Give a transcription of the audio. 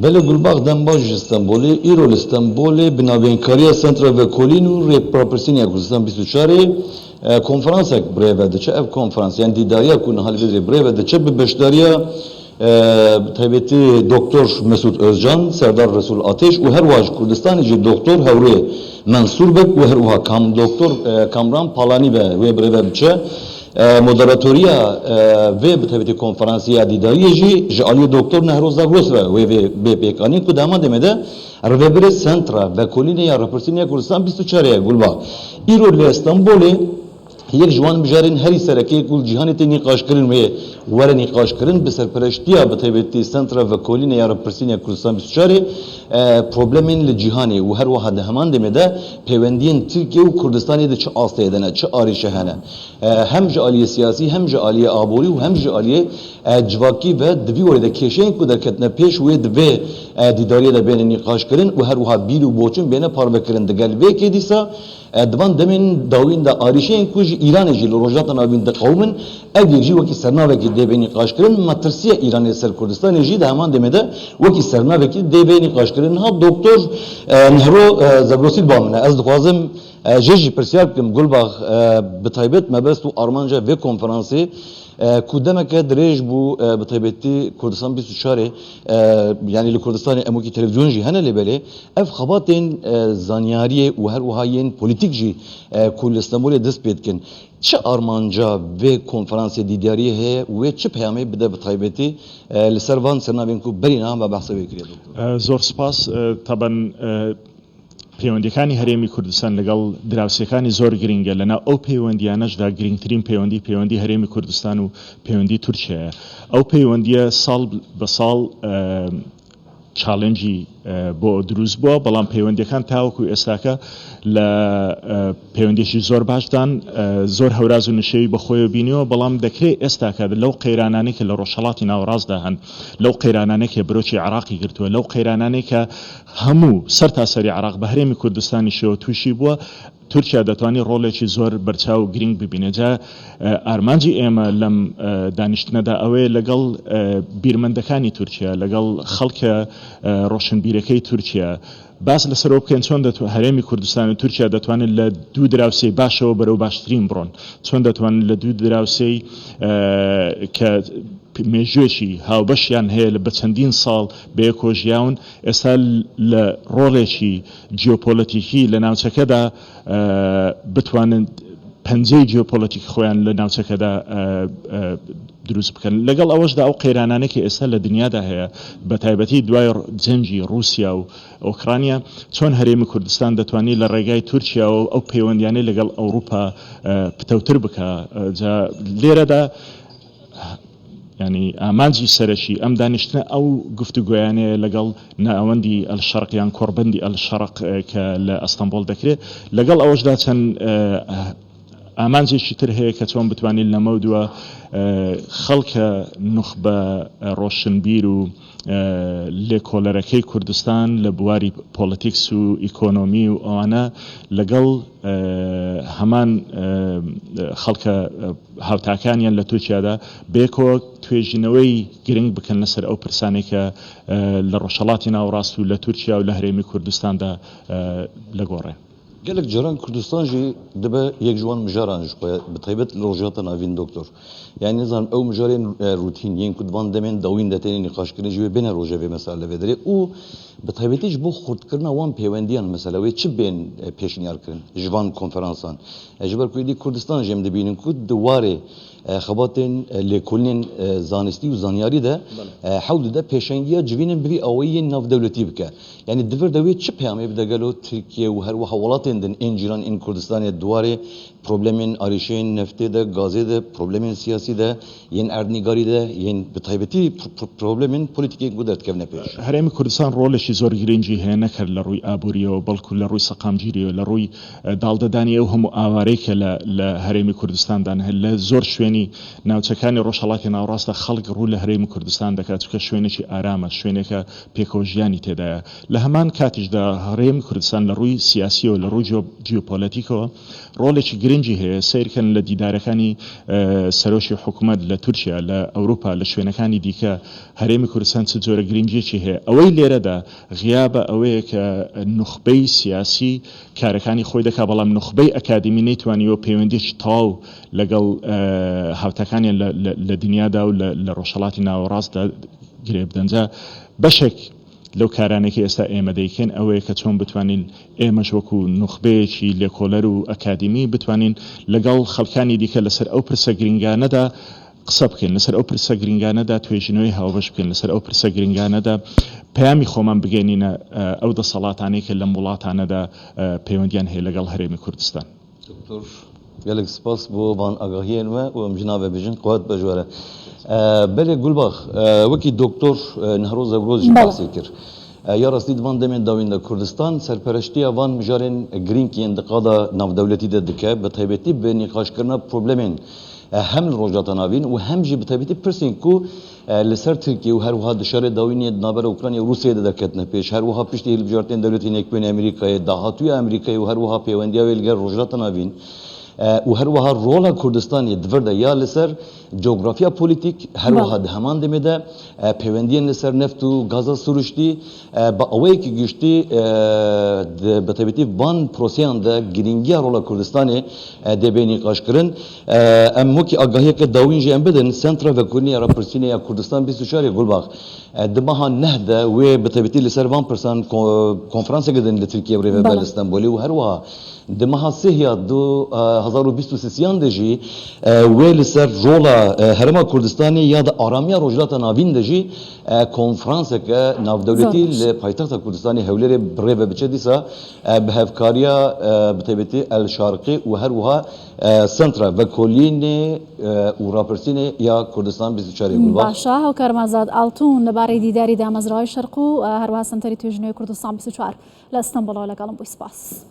بله گلباغ دم باج استانبولی ایرول استانبولی بنابینکاری سنتر و کلین و ریپراپرسینیا کردستان 24 کنفرانس یک برای وده چه اف کنفرانس یعنی دیداریا کنه حال بدری برای وده چه به بشداریا تایبەتی دکتۆر مسعود ئۆزجان سردار رسول آتش و هر واج کردستانی جی دکتۆر هەورێ منصور بک و هەروها کام دکتۆر کامران پالانی به وێ برێ بچە مودراتوریا وێ تایبەتی کنفرانسیا دیداری جی ji aliyê دکتۆر نهروزا گروس وێ بێ پێکانی ku dema demede rêvebirê sentra vekolînê ya Rêpirsîniya Kurdistan 24 gulba îro li Stenbolê یک جوان بجارین هری سرکی کل جهانی تی نقاش کردن و ور نقاش کردن به سرپرشتیا به تایبەتی سنترا و کلین یا رپرسینیا کردستان 24 پروبلمین لجهانی و هر واحد همان دمده پیوندین ترکیه و کردستانی ده چه آسته دنه چه آریشه هنه هم جالی سیاسی هم جالی آبوری و هم جالی جواکی و دوی ورده کشین کو در کتنه پیش و دوی دیداری ده بین نقاش کردن و هر واحد بیرو بوچن بین پارو کردن دگل وی که دیسا دوان دمین داوین ده آریشین کوج ایران جیل روجاتن آبین ده قومن اگر جی وکی سرناوه کی ده بینی قاش کردن مترسیه ایران سر کردستان جی ده همان دمده وکی سرناوه کی ده بینی قاش کردن ها دکتر نهرو زبروسیل بامنه از دخوازم جیجی پرسیار کم گلباغ بتایبت مبست و آرمانجا و کنفرانسی کودما که دریج بو بتایبتی کردستان 24 یعنی لکردستان اموکی تلویزیون جی هنه لبله اف خباتین زانیاری و هر وهاین پولیتیک جی کل استانبول دست پید کن چه آرمانجا و کنفرانس دیداری هه و چه پیامی بده بتایبتی لسروان سرنابین کو بری نام و بحث بکرید زور سپاس طبعا پەیوەندیەکانی هەرێمی کوردستان لەگەڵ دراوسێکانی زۆر گرنگە لەناو ئەو پەیوەندیانەشدا گرنگترین پەیوەندی هەرێمی کوردستان و پەیوەندی تورکیایە ئەو پەیوەندیە ساڵ بە ساڵ چالنجی بۆ دروست بووە بەڵام پەیوەندیەکان تاوەکو ئێستاکە لە پەیوەندیشی زۆر باشدان زۆر هەوراز و نشێوی بەخۆی بینیەوە بەڵام دەکرێت ئێستاکە لەو قەیرانانەی کە لە ڕۆژهەڵاتی ناوەڕاستدا هەن لەو قەیرانانەی کە برۆکی عراقی گرتووە لەو قەیرانانەی کە هەموو سەر تاسەری عراق بە هەرێمی کوردستانی شێوە تووشی بووە تورکیا دەتوانێت ڕۆڵێکی زۆر بەرچاو و گرنگ ببینێت جا ئارمانجی ئێمە لەم دانیشتنەدا ئەوەیە لەگەڵ بیرمەندەکانی تورکیا لەگەڵ خەڵکە ڕۆشنبیرەکەی تورکیا باس لەسەرەوە بکەین چۆن هەرێمی کوردستان و تورکیا دەتوانێت لە دوو دراوسێی باشەوە بەرەو باشترین بڕۆن چۆن دەتوانن لە دوو دراوسێی کە مێژوێکی هاوبەشیان هەیە لە بە چەندین ساڵ بەیەکۆژیاون ئێستا لە ڕۆڵێکی جیۆپۆلیتیکی لە ناوچەکەدا بتوانن پەنجەی جیۆپۆلیتیک خۆیان لە ناوچەکەدا دروست بکەن لەگەڵ ئەوەشدا ئەو قەیرانانێکی ئێستا لە دنیادا هەیە بە تایبەتی دوای جەنگی رووسیا و ئۆکرانیا چۆن هەرێمی کوردستان دەتوانێت لە ڕێگای تورکیا و ئەو پەیوەندیانەی لەگەڵ ئەوروپا پتەوتر بکە جا لێرەدا ینی ئامانجی سەرەکی ئەم دانیشتنە ئەو گفتوگویانەیە لەگەڵ ناوەندی ئەلشەرق یان کۆڕبەندی ئەلشەرق کە لە ئەستەمبۆڵ دەکرێت لەگەڵ ئەوەشدا چەند ئامانجێکی تر هەیە کە چۆن بتوانین لەمە دووە خەڵکە نوخبە ڕۆشنبیر و لێکۆلەرەکەی کوردستان لە بواری پۆلیتیکس و ئیکۆنۆمی و ئەوانە لەگەڵ هەمان خەڵکە هاوتاکانیان لە تورکیادا بێکەوە توێژینەوەی گرنگ بکەن لەسەر ئەو پرسانێک کە لە ڕۆژهەڵاتی ناوەڕاست و لە تورکیا و لە هەرێمی کوردستاندا لەگۆڕێن gelek caran Kurdistan jî dibe yek ji wan mijaran ji xwe bi taybet li rojata navîn doktor yani nizanim ew mijarên rûtîn yên ku divan demên dawîn de tenê nîqaşkirin ji wê bêne rojevê mesela vedere û bi taybetî ji bo xurtkirina wan pêwendiyan mesela wê çi bên pêşniyar kirin ji van konferansan ji ber ku êdî Kurdistan jê em dibînin ku di warê xebatên lêkolînên zanistî û zanyarî de hewdî de pêşengiya civînên bivî awayiyên navdewletî bike yani divir de wê çi peyamê bide gelo Tirkiye û her wiha welatên din ên cîran ên Kurdistanê duwarê problemên arîşeyên neftê de gazê de problemên siyasî de yên erdnîgarî de yên bi taybetî problemên polîtîkê ku derdikevne pêş هەرێمی کوردستان ڕۆڵێکی زۆر گرنگی هەیە نەکرد لە ڕووی ئابووریەوە بەڵکو لە ڕووی سەقامگیریەوە لە ڕووی داڵدەدانی ئەو هەموو ئاوارەی کە لە هەرێمی کوردستاندان هەیە لە زۆر شوێن جیهانی ناوچەکانی ڕۆژهەڵاتی ناوەڕاستە خەڵک ڕوو لە هەرێمی کوردستان دەکات چونکە شوێنێکی ئارامە، شوێنێکە پێکەوەژیانی تێدایە. لە هەمان کاتیشدا هەرێمی کوردستان لە ڕووی سیاسیەوە لە ڕووی جیۆپۆلیتیکەوە ڕۆڵێکی گرنگی هەیە. سیرکەن لە دیدارەکانی سەرۆشی حکوومەت لە تورکیا، لە ئەوروپا، لە شوێنەکانی دیکە هەرێمی کوردستان چ جۆرە گرنگیەکی هەیە. ئەوەی لێرەدا غیابە ئەوەیە کە نخبەی سیاسی کارەکانی خۆی دەکا، بەڵام نخبەی ئەکادمی نەیتوانیەوە پەیوەندیی تاو لەگەڵ هاوتەکانیان لە دنیادا و لە ڕۆژهەڵاتی ناوەڕاستدا گرێ بدەنجا. بەشێک لەو کارانێکی ئێستا ئێمە دەیکەن ئەوەیە کە چۆن بتوانین ئێمەش وەکو نخبەیەکی لێکۆلەر و ئەکادمی بتوانین لەگەڵ خەڵکانی دیکە لەسەر ئەو پرسە گرنگانەدا قسە بکەین، لەسەر ئەو پرسە گرنگانەدا توێژینەوەی هاوبەش بکەین، لەسەر ئەو پرسە گرنگانەدا پەیامی خۆمان بگەینینە ئەو دەسەڵاتانەی کە لەم وڵاتانەدا پەیوەندیان هەیە لەگەڵ هەرێمی کوردستان. دکتۆر gelek spas بۆ van agahiyên me û em jinavê bijin qewet bejwere. Belê Gulbax wekî doktor Nihroza Groz jî basê kir. Ya rastî divan demên dawîn de Kurdistan serpereştiya van mijarên girînkiyên di qada navdewletî de dike bi taybetî bi nîqaşkirina problemên hem li rojata navîn û hem jî bi taybetî pirsên ku li ser Tirkiye û her wiha di şerê dawînê di navbera Ukrayna û Rûsyayê de derketine pêş. Her wiha piştî hilbijartên dewletên Yekbûnê Amerîkayê, dahatuya Amerîkayê û her wiha pêwendiya wê li gel rojata navîn û her wiha rola Kurdistanê divir de ya li ser coğrafya politik, her wiha di heman demê de pêwendiyên li ser neft û gaza siruştî bi awayekî giştî bi taybetî van proseyan de girîngiya rola Kurdistanê dê bê nîqaşkirin. Em wekî agahiyeke dawîn jî em bidin Sentra Vekolîniya Rapirsînê ya Kurdistan 24 Gulbax di meha neh de wê bi taybetî li ser van pirsan konferansek didin li Tirkiye birêve bel Stenbolê û her wiha di meha sêhiya 2023 de jî wê li ser rola Herêma Kurdistanê ya da aramiya rojhilata navîn de jî konferanseke navdewletî li paytexta Kurdistanê Hewlêrê birêve biçe dîsa bi hevkariya bi taybetî El Şarqî û her wiha Sentra Vekolînê û Rapirsînê ya Kurdistan 24 Gulbax. باشە هەوکار مازاد ئاڵتون لەبارەی دیداری دامەزراوەی شەرق و هەروەها سنتەری توێژینەوەی کوردستان 24 لە ئەستەمبوڵەوە لەگەڵم بووی سپاس.